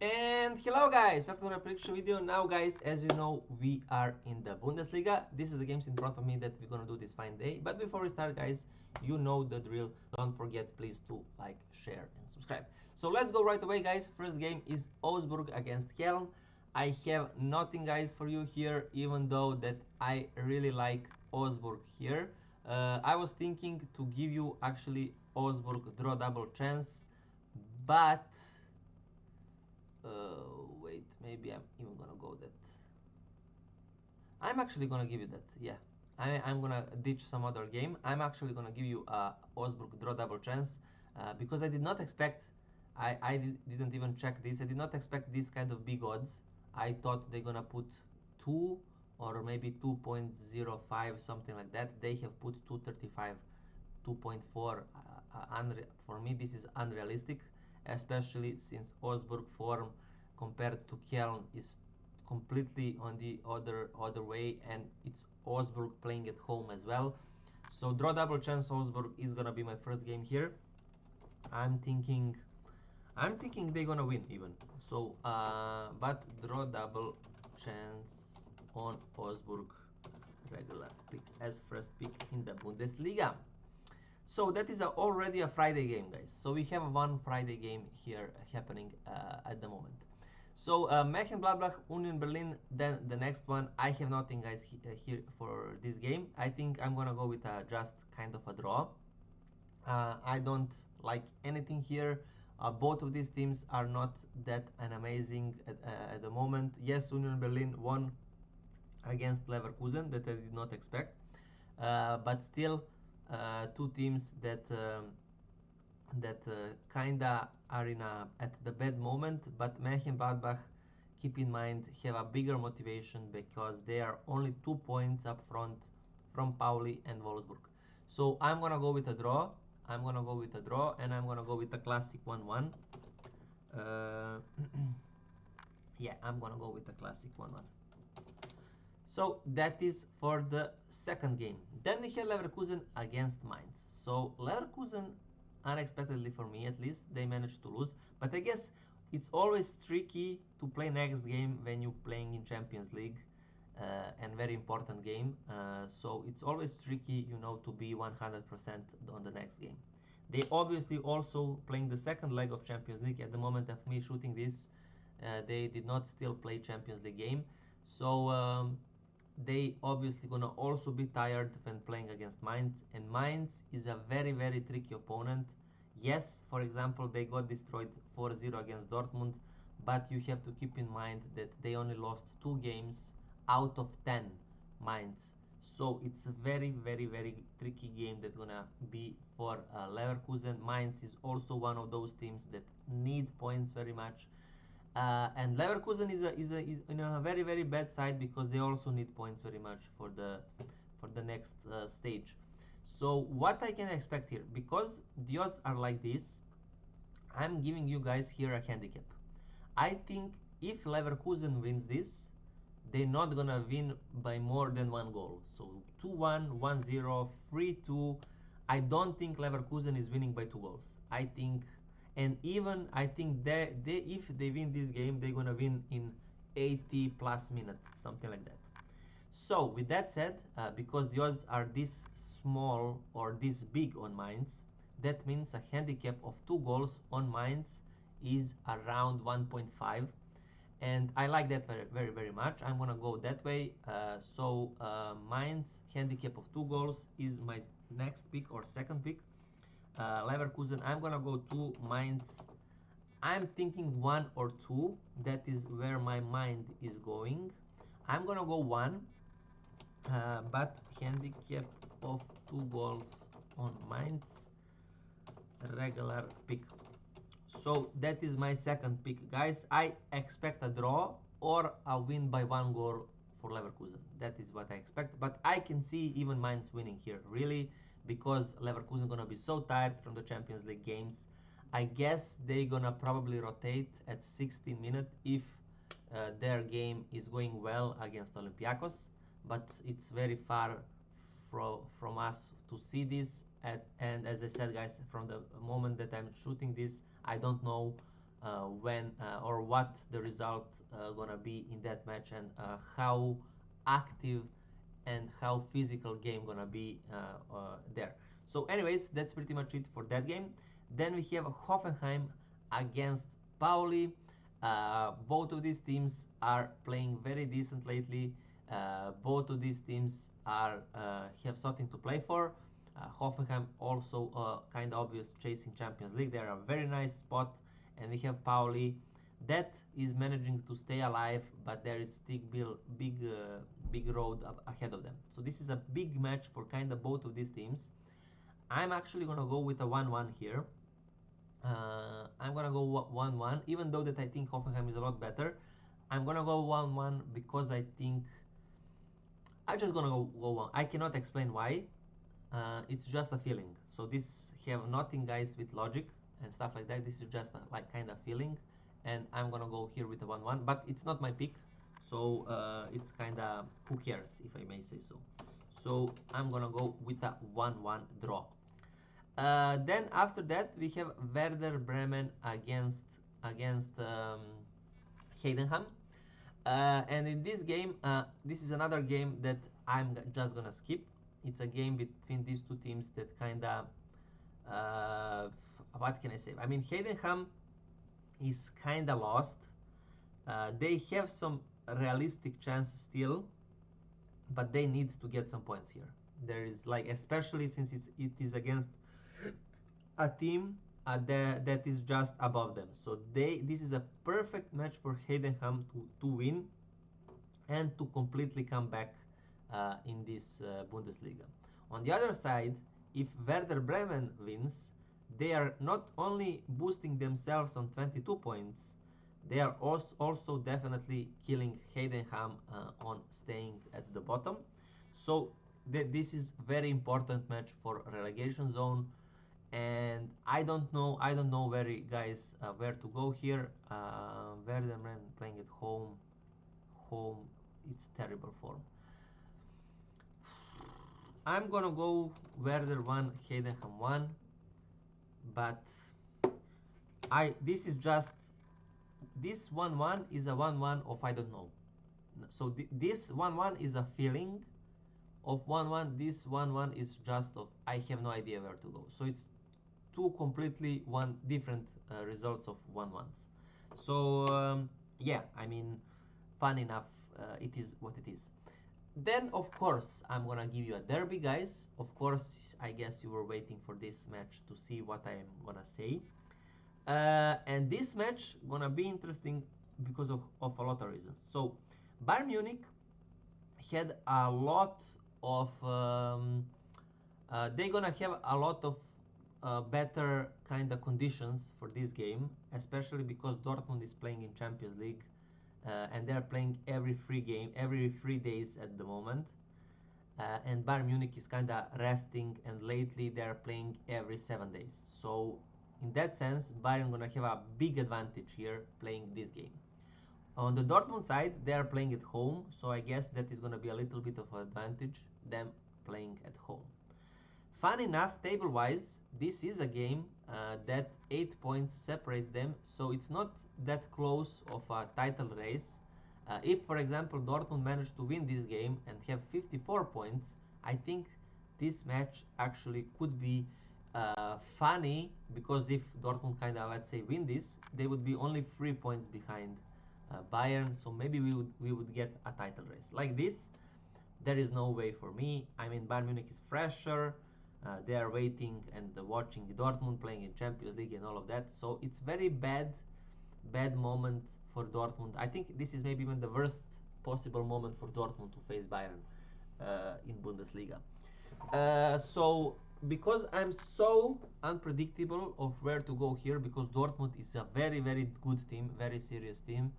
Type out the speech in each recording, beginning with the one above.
And hello guys, welcome to my prediction video. Now guys, as you know, we are in the Bundesliga. This is the games in front of me that we're gonna do this fine day. But before we start guys, you know the drill. Don't forget please to like, share and subscribe. So let's go right away guys. First game is Augsburg against Köln. I have nothing guys for you here, even though that I really like Augsburg here. I was thinking to give you actually Augsburg draw double chance, but wait, maybe I'm even gonna go that. I'm actually gonna give you that. Yeah, I'm gonna ditch some other game. I'm actually gonna give you a Osburg draw double chance because I did not expect. Didn't even check this. I did not expect this kind of big odds. I thought they're gonna put 2 or maybe 2.05, something like that. They have put 2.35, 2.4. For me, this is unrealistic, especially since Osburg form compared to Köln is completely on the other way, and it's Augsburg playing at home as well. So draw double chance Augsburg is gonna be my first game here. I'm thinking they're gonna win even. So but draw double chance on Augsburg, regular pick as first pick in the Bundesliga. So that is already a Friday game guys. So we have one Friday game here happening at the moment. So Mönchengladbach, Union Berlin, then the next one. I have nothing guys here for this game. I think I'm gonna go with just kind of a draw. I don't like anything here. Both of these teams are not that an amazing at the moment. Yes, Union Berlin won against Leverkusen that I did not expect, but still two teams that kinda are at the bad moment. But Mönchengladbach, keep in mind, have a bigger motivation because they are only 2 points up front from Pauli and Wolfsburg. So I'm gonna go with a draw. I'm gonna go with a draw, and I'm gonna go with a classic 1-1. Yeah, I'm gonna go with a classic 1-1. So that is for the second game. Then we have Leverkusen against Mainz. So Leverkusen, unexpectedly for me at least, they managed to lose. But I guess it's always tricky to play next game when you're playing in Champions League, and very important game. So it's always tricky, to be 100% on the next game. They obviously also playing the second leg of Champions League at the moment of me shooting this. They did not still play Champions League game. So they obviously gonna also be tired when playing against Mainz, and Mainz is a very very tricky opponent. Yes, for example, they got destroyed 4-0 against Dortmund, but you have to keep in mind that they only lost 2 games out of 10, Mainz. So it's a very very very tricky game that's gonna be for Leverkusen. Mainz is also one of those teams that need points very much. And Leverkusen is in a very very bad side because they also need points very much for the next stage. So what I can expect here, because the odds are like this, I'm giving you guys here a handicap. I think if Leverkusen wins this, they're not gonna win by more than 1 goal. So 2-1, 1-0, 3-2. I don't think Leverkusen is winning by 2 goals. I think, and even I think they if they win this game, they're gonna win in 80 plus minutes, something like that. So with that said, because the odds are this small or this big on Mainz, that means a handicap of 2 goals on Mainz is around 1.5, and I like that very very very much. I'm gonna go that way. So Mainz handicap of 2 goals is my next pick or second pick. Leverkusen, I'm gonna go to Mainz. I'm thinking 1 or 2. That is where my mind is going. I'm gonna go 1, but handicap of 2 goals on Mainz, regular pick. So that is my second pick, guys. I expect a draw or a win by 1 goal for Leverkusen. That is what I expect. But I can see even Mainz winning here, really, because Leverkusen gonna be so tired from the Champions League games. I guess they gonna probably rotate at 16 minutes if their game is going well against Olympiacos. But it's very far from us to see this. And as I said, guys, from the moment that I'm shooting this, I don't know when or what the result gonna be in that match, and how active and how physical game gonna be there. So anyways, that's pretty much it for that game. Then we have Hoffenheim against Pauli. Both of these teams are playing very decent lately. Both of these teams are have something to play for. Hoffenheim also kind of obvious chasing Champions League. They're a very nice spot, and we have Pauli that is managing to stay alive, but there is still big road ahead of them. So this is a big match for kind of both of these teams. I'm actually gonna go with a 1-1 here. I'm gonna go 1-1, even though that I think Hoffenheim is a lot better. I'm gonna go 1-1 because I think I'm just gonna go 1. I cannot explain why. It's just a feeling. So this have nothing, guys, with logic and stuff like that. This is just a, like kind of feeling, and I'm gonna go here with a 1-1. But it's not my pick, so it's kind of who cares, if I may say so. So I'm gonna go with a 1-1 draw. Then after that we have Werder Bremen against Heidenheim. And in this game, this is another game that I'm just gonna skip. It's a game between these two teams that kind of, what can I say? I mean, Heidenheim is kind of lost. They have some realistic chance still, but they need to get some points here. There is like, especially since it is against a team that is just above them. So this is a perfect match for Heidenheim to win and to completely come back in this Bundesliga. On the other side, if Werder Bremen wins, they are not only boosting themselves on 22 points, they are also definitely killing Heidenheim on staying at the bottom. So this is very important match for relegation zone, and I don't know where where to go here. Werder Bremen playing at home, it's terrible form. I'm gonna go Werder 1, Heidenheim 1, but this 1-1 is a 1-1 of I don't know. So this 1-1 is a feeling of 1-1. This 1-1 is just of I have no idea where to go. So it's two completely different results of 1-1s. So yeah, I mean, fun enough. It is what it is. Then of course I'm gonna give you a derby, guys. Of course, I guess you were waiting for this match to see what I am gonna say. And this match gonna be interesting because of a lot of reasons. So Bayern Munich had a lot of they're gonna have a lot of better kind of conditions for this game, especially because Dortmund is playing in Champions League, and they're playing every 3 days at the moment. And Bayern Munich is kind of resting, and lately they're playing every 7 days. So in that sense, Bayern gonna have a big advantage here playing this game. On the Dortmund side, they are playing at home, so I guess that is gonna be a little bit of an advantage, them playing at home. Fun enough, table-wise, this is a game that 8 points separates them, so it's not that close of a title race. If, for example, Dortmund managed to win this game and have 54 points, I think this match actually could be funny, because if Dortmund kind of, let's say, win this, they would be only 3 points behind Bayern, so maybe we would get a title race. Like this, there is no way for me. I mean, Bayern Munich is fresher. They are waiting and watching Dortmund playing in Champions League and all of that. So it's very bad moment for Dortmund. I think this is maybe even the worst possible moment for Dortmund to face Bayern in Bundesliga. So because I'm so unpredictable of where to go here, because Dortmund is a very good team, very serious team,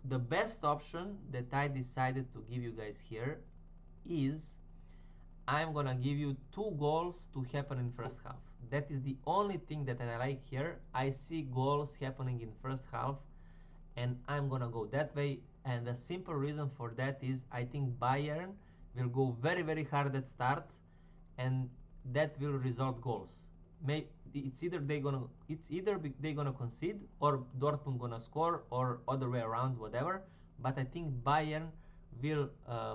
the best option that I decided to give you guys here is I'm gonna give you 2 goals to happen in first half. That is the only thing that I like here. I see goals happening in first half, and I'm gonna go that way. And the simple reason for that is I think Bayern will go very hard at start, and that will result goals. it's either they gonna concede or Dortmund gonna score or other way around, whatever. But I think Bayern will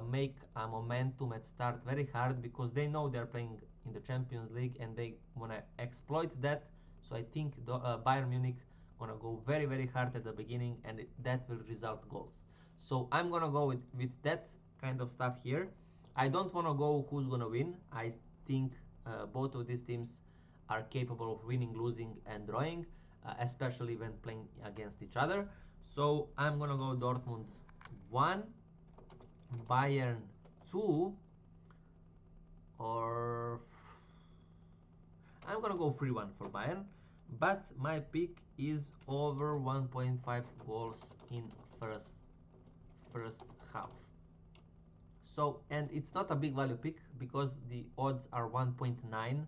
make a momentum and start very hard because they know they're playing in the Champions League and they wanna exploit that. So I think Bayern Munich gonna go very hard at the beginning and that will result goals. So I'm gonna go with that kind of stuff here. I don't wanna go who's gonna win. I think both of these teams are capable of winning, losing, and drawing, especially when playing against each other. So I'm gonna go Dortmund 1, Bayern 2, or I'm gonna go 3-1 for Bayern. But my pick is over 1.5 goals in first half. So, and it's not a big value pick because the odds are 1.9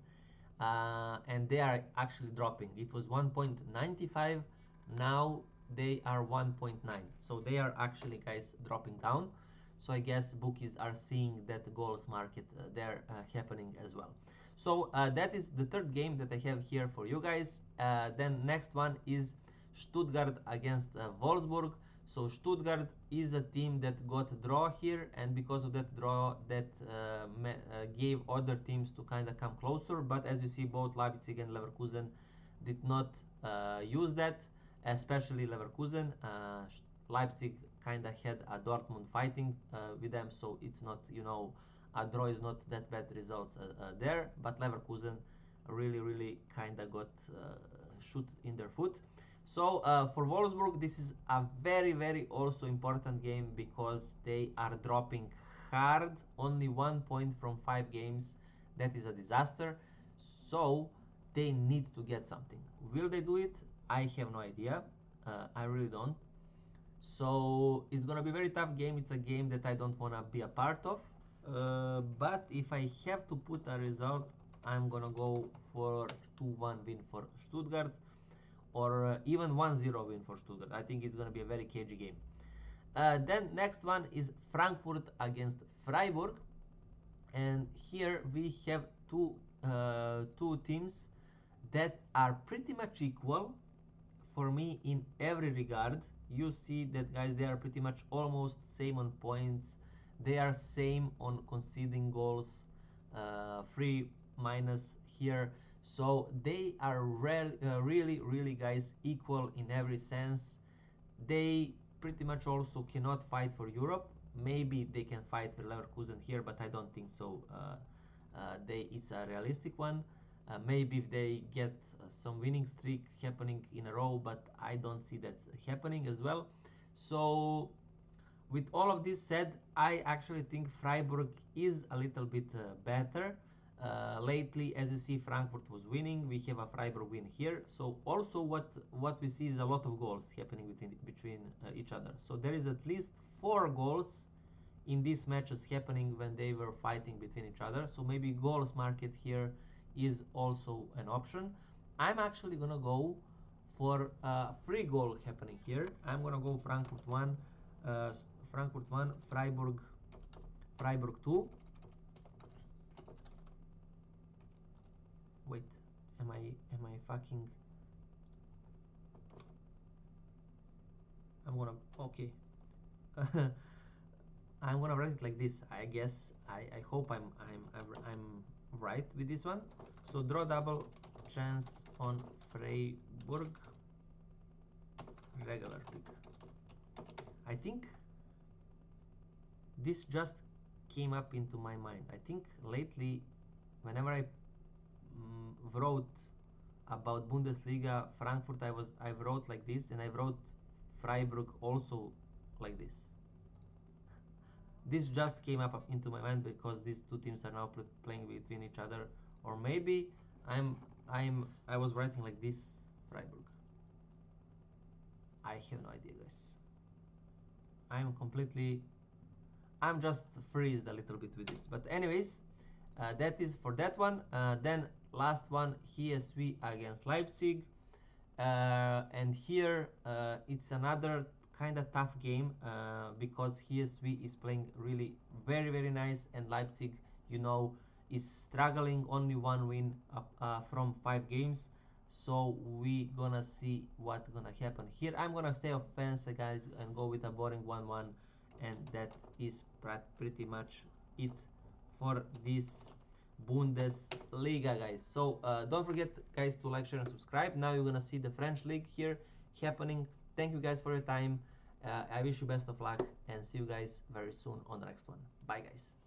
and they are actually dropping. It was 1.95, now they are 1.9. So they are actually, guys, dropping down. So I guess bookies are seeing that the goals market there happening as well. So that is the third game that I have here for you guys. Then next one is Stuttgart against Wolfsburg. So Stuttgart is a team that got a draw here, and because of that draw, that gave other teams to kind of come closer. But as you see, both Leipzig and Leverkusen did not use that, especially Leverkusen. Leipzig kind of had a Dortmund fighting with them, so it's not, a draw is not that bad results there. But Leverkusen really kind of got shoot in their foot. So for Wolfsburg, this is a very also important game because they are dropping hard. Only 1 point from 5 games. That is a disaster. So they need to get something. Will they do it? I have no idea. I really don't. So it's gonna be a very tough game. It's a game that I don't wanna be a part of. But if I have to put a result, I'm gonna go for 2-1 win for Stuttgart, or even 1-0 win for Stuttgart. I think it's going to be a very cagey game. Then next one is Frankfurt against Freiburg, and here we have two teams that are pretty much equal for me in every regard. You see that, guys, they are pretty much almost same on points. They are same on conceding goals, 3 minus here. So they are really, guys, equal in every sense. They pretty much also cannot fight for Europe. Maybe they can fight for Leverkusen here, but I don't think so. It's a realistic one. Maybe if they get some winning streak happening in a row, but I don't see that happening as well. So with all of this said, I actually think Freiburg is a little bit better. Lately, as you see, Frankfurt was winning. We have a Freiburg win here. So also what we see is a lot of goals happening between each other. So there is at least 4 goals in these matches happening when they were fighting between each other. So maybe goals market here is also an option. I'm actually gonna go for free goal happening here. I'm gonna go Frankfurt 1, Freiburg 2. Wait, am I fucking? Okay. I'm gonna write it like this. I guess I hope I'm right with this one. So draw double, chance on Freiburg, regular pick. I think this just came up into my mind. I think lately, whenever I wrote about Bundesliga, Frankfurt, I wrote like this, and I wrote Freiburg also like this. This just came up into my mind because these two teams are now playing between each other, or maybe I was writing like this, Freiburg. I have no idea, guys. I'm just freezed a little bit with this. But anyways, that is for that one. Then last one, HSV against Leipzig. And here it's another kind of tough game because HSV is playing really very nice, and Leipzig, is struggling, only one win from 5 games. So we gonna see what gonna happen here. I'm gonna stay offensive, guys, and go with a boring 1-1, and that is pretty much it for this Bundesliga, guys. So don't forget, guys, to like, share, and subscribe. Now you're gonna see the French league here happening. Thank you, guys, for your time. I wish you best of luck, and see you guys very soon on the next one. Bye, guys.